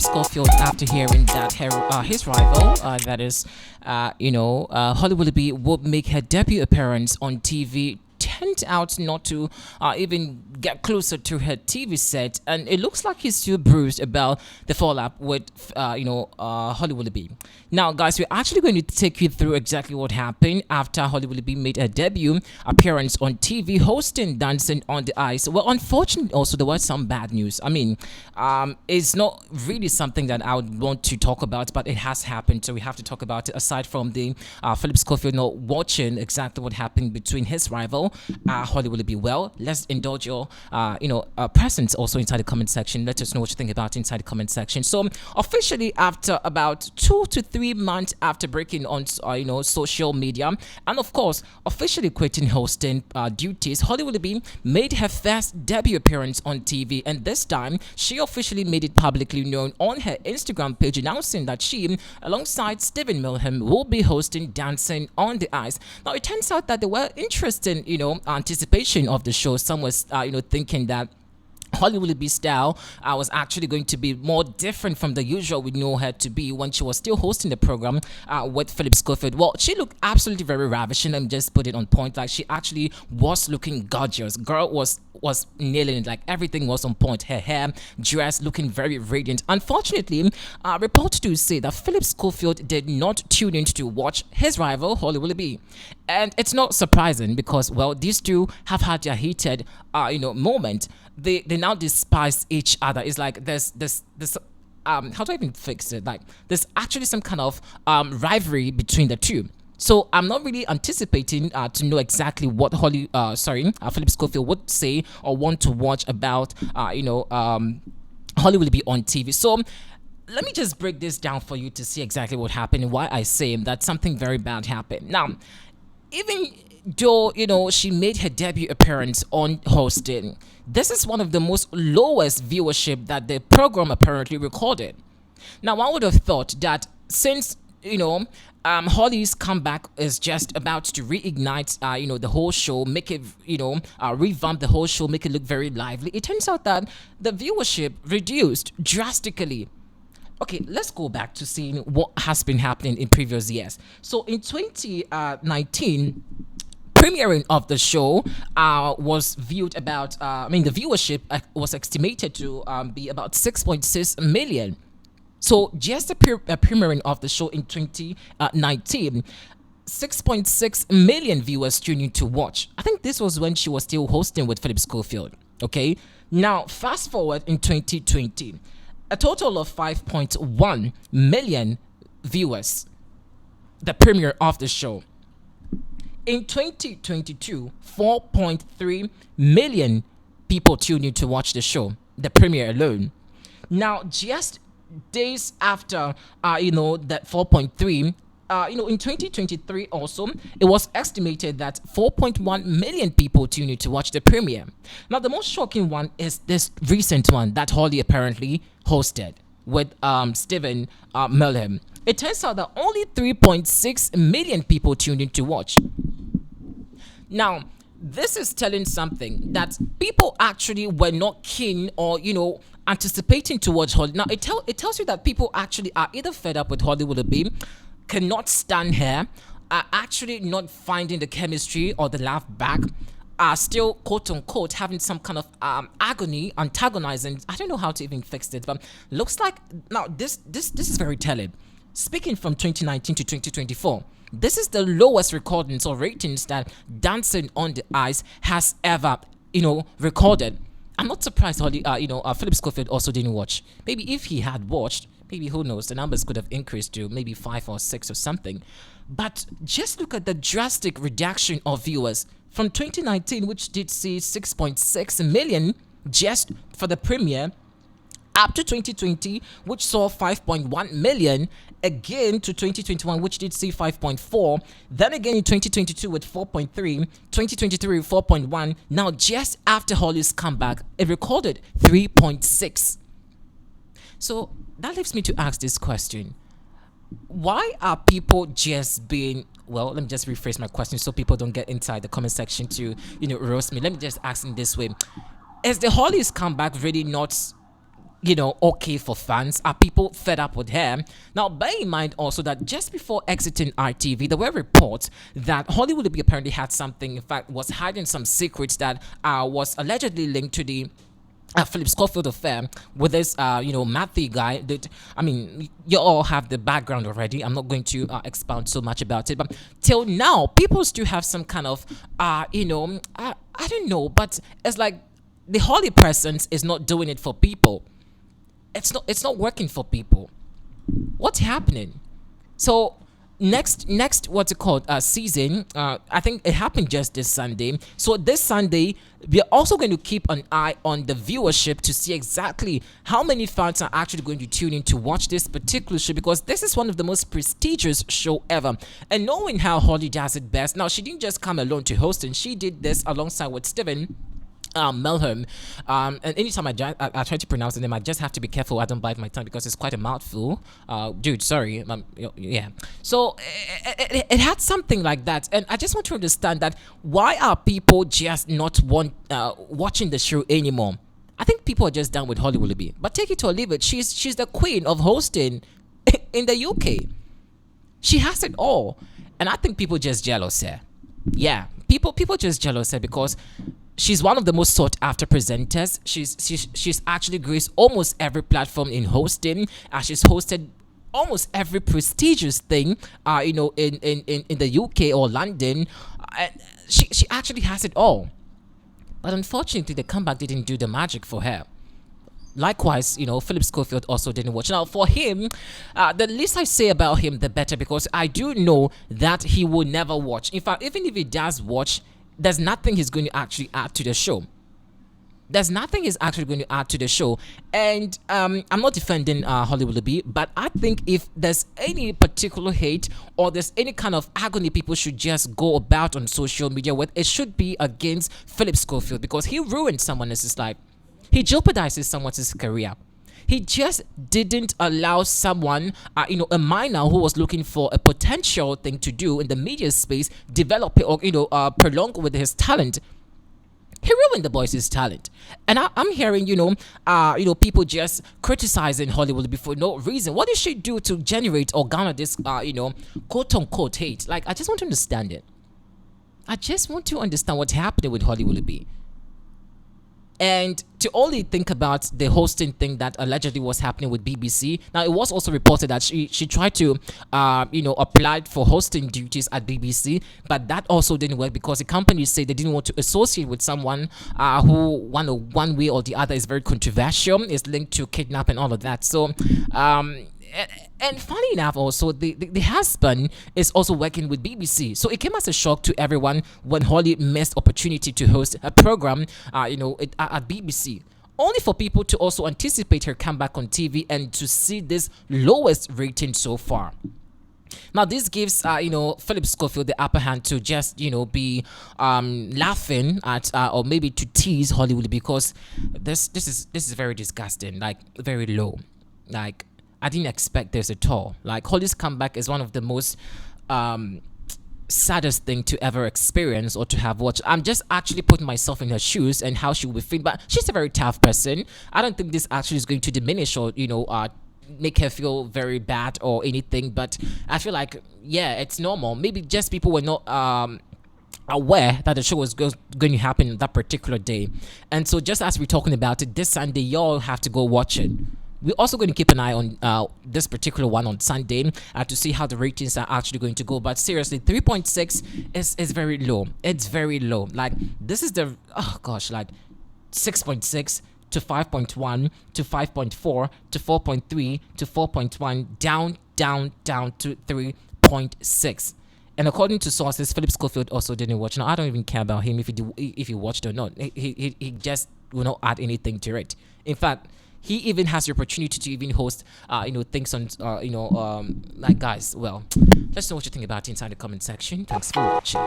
Schofield, after hearing that his rival, that is, Holly Willoughby, would make her debut appearance on TV, turned out not to even get closer to her TV set, and it looks like he's still bruised about the fallout with, Holly Willoughby. Now, guys, we're actually going to take you through exactly what happened after Holly Willoughby made her debut appearance on TV, hosting Dancing on the Ice. Well, unfortunately, also there was some bad news. I mean, it's not really something that I would want to talk about, but it has happened, so we have to talk about it. Aside from the Philip Schofield not watching exactly what happened between his rival, Holly Willoughby. Well, let's indulge your presence also inside the comment section. Let us know what you think about it inside the comment section. So officially, after about 2 to 3 months after breaking on social media, and of course officially quitting hosting duties, Holly Willoughby made her first debut appearance on TV, and this time she officially made it publicly known on her Instagram page, announcing that she, alongside Stephen Milham, will be hosting Dancing on the Ice. Now it turns out that there were interesting anticipation of the show. Some was thinking that Holly Willoughby's style was actually going to be more different from the usual we know her to be when she was still hosting the program with Philip Schofield. Well, she looked absolutely very ravishing. Let me just put it on point. Like, she actually was looking gorgeous. Girl was nailing it. Like, everything was on point. Her hair, dress, looking very radiant. Unfortunately, reports do say that Philip Schofield did not tune in to watch his rival Holly Willoughby, and it's not surprising because, well, these two have had their heated moment. They now despise each other. It's like there's this how do I even fix it? Like, there's actually some kind of rivalry between the two. So I'm not really anticipating to know exactly what Philip Schofield would say or want to watch about Holly Willoughby on TV. So let me just break this down for you to see exactly what happened and why I say that something very bad happened. Now, even though she made her debut appearance on hosting, this is one of the most lowest viewership that the program apparently recorded. Now, I would have thought that since Holly's comeback is just about to reignite the whole show, make it revamp the whole show, make it look very lively, it turns out that the viewership reduced drastically. Okay, let's go back to seeing what has been happening in previous years. So in 2019, premiering of the show was viewed about, the viewership was estimated to be about 6.6 million. So just the premiering of the show in 2019, 6.6 million viewers tuning to watch. I think this was when she was still hosting with Philip Schofield. Okay, now fast forward in 2020. A total of 5.1 million viewers, the premiere of the show. In 2022, 4.3 million people tuned in to watch the show, the premiere alone. Now, just days after, that 4.3, in 2023 also, it was estimated that 4.1 million people tuned in to watch the premiere. Now, the most shocking one is this recent one that Holly apparently hosted with Stephen Milham. It turns out that only 3.6 million people tuned in to watch. Now, this is telling something that people actually were not keen or, anticipating to watch Holly. Now, it tells you that people actually are either fed up with Holly Willoughby, cannot stand her, are actually not finding the chemistry or the laugh back, are still quote unquote having some kind of agony, antagonizing. I don't know how to even fix it, but looks like now this is very telling. Speaking from 2019 to 2024, this is the lowest recordings or ratings that Dancing on the Ice has ever recorded. I'm not surprised Philip Schofield also didn't watch. Maybe if he had watched, maybe who knows, the numbers could have increased to maybe 5 or 6 or something. But just look at the drastic reduction of viewers from 2019, which did see 6.6 million just for the premiere, up to 2020, which saw 5.1 million, again to 2021, which did see 5.4, then again in 2022 with 4.3, 2023 with 4.1. Now, just after Holly's comeback, it recorded 3.6. So that leaves me to ask this question. Why are people just being, well, let me just rephrase my question so people don't get inside the comment section to, roast me. Let me just ask in this way. Is the Holly's comeback really not okay for fans? Are people fed up with her? Now, bear in mind also that just before exiting iTV, there were reports that Hollywood apparently had something, in fact, was hiding some secrets that was allegedly linked to the Philip Schofield affair with this, Matthew guy. That, I mean, you all have the background already. I'm not going to expound so much about it, but till now, people still have some kind of, I don't know, but it's like the holy presence is not doing it for people. It's not working for people. What's happening? So next what's it called season, I think it happened just this Sunday. So this Sunday we're also going to keep an eye on the viewership to see exactly how many fans are actually going to tune in to watch this particular show, because this is one of the most prestigious show ever. And knowing how Holly does it best, now she didn't just come alone to host, and she did this alongside with Steven Melham. And anytime I try to pronounce the name, I just have to be careful I don't bite my tongue because it's quite a mouthful. Dude, sorry. Yeah. So it had something like that, and I just want to understand that why are people just not watching the show anymore? I think people are just done with Holly Willoughby. But take it or leave it, she's the queen of hosting in the UK. She has it all, and I think people just jealous here. Yeah, people just jealous here because she's one of the most sought after presenters. She's actually graced almost every platform in hosting. She's hosted almost every prestigious thing, in the UK or London. She actually has it all. But unfortunately, the comeback didn't do the magic for her. Likewise, Philip Schofield also didn't watch. Now, for him, the least I say about him, the better, because I do know that he will never watch. In fact, even if he does watch, there's nothing he's going to actually add to the show. There's nothing he's actually going to add to the show. And I'm not defending Holly Willoughby, but I think if there's any particular hate or there's any kind of agony people should just go about on social media with, it should be against Philip Schofield, because he ruined someone else's life. He jeopardizes someone's career. He just didn't allow someone, a minor who was looking for a potential thing to do in the media space, develop it or, prolong with his talent. He ruined the boys' talent. And I'm hearing, people just criticizing Hollywood for no reason. What did she do to generate or garner this, quote unquote hate? Like, I just want to understand it. I just want to understand what's happening with Hollywood. And to only think about the hosting thing that allegedly was happening with BBC. Now, it was also reported that she tried to, apply for hosting duties at BBC, but that also didn't work because the company said they didn't want to associate with someone who one way or the other is very controversial, is linked to kidnap and all of that. So, and funny enough, also the husband is also working with BBC, so it came as a shock to everyone when Holly missed opportunity to host a program, at BBC, only for people to also anticipate her comeback on TV and to see this lowest rating so far. Now, this gives Philip Schofield the upper hand to just be laughing at or maybe to tease Hollywood, because this is very disgusting, like very low, like. I didn't expect this at all. Like, Holly's comeback is one of the most saddest thing to ever experience or to have watched. I'm just actually putting myself in her shoes and how she would feel. But she's a very tough person. I don't think this actually is going to diminish or make her feel very bad or anything. But I feel like, yeah, it's normal. Maybe just people were not aware that the show was going to happen that particular day. And so just as we're talking about it, this Sunday, y'all have to go watch it. We're also going to keep an eye on this particular one on Sunday to see how the ratings are actually going to go. But seriously, 3.6 is very low. It's very low. Like, this is the, oh gosh, like 6.6 to 5.1 to 5.4 to 4.3 to 4.1, down to 3.6. And according to sources, Philip Schofield also didn't watch. Now, I don't even care about him if he watched or not. He just will not add anything to it. In fact, he even has the opportunity to even host, things on, like, guys. Well, let's know what you think about it inside the comment section. Thanks for watching.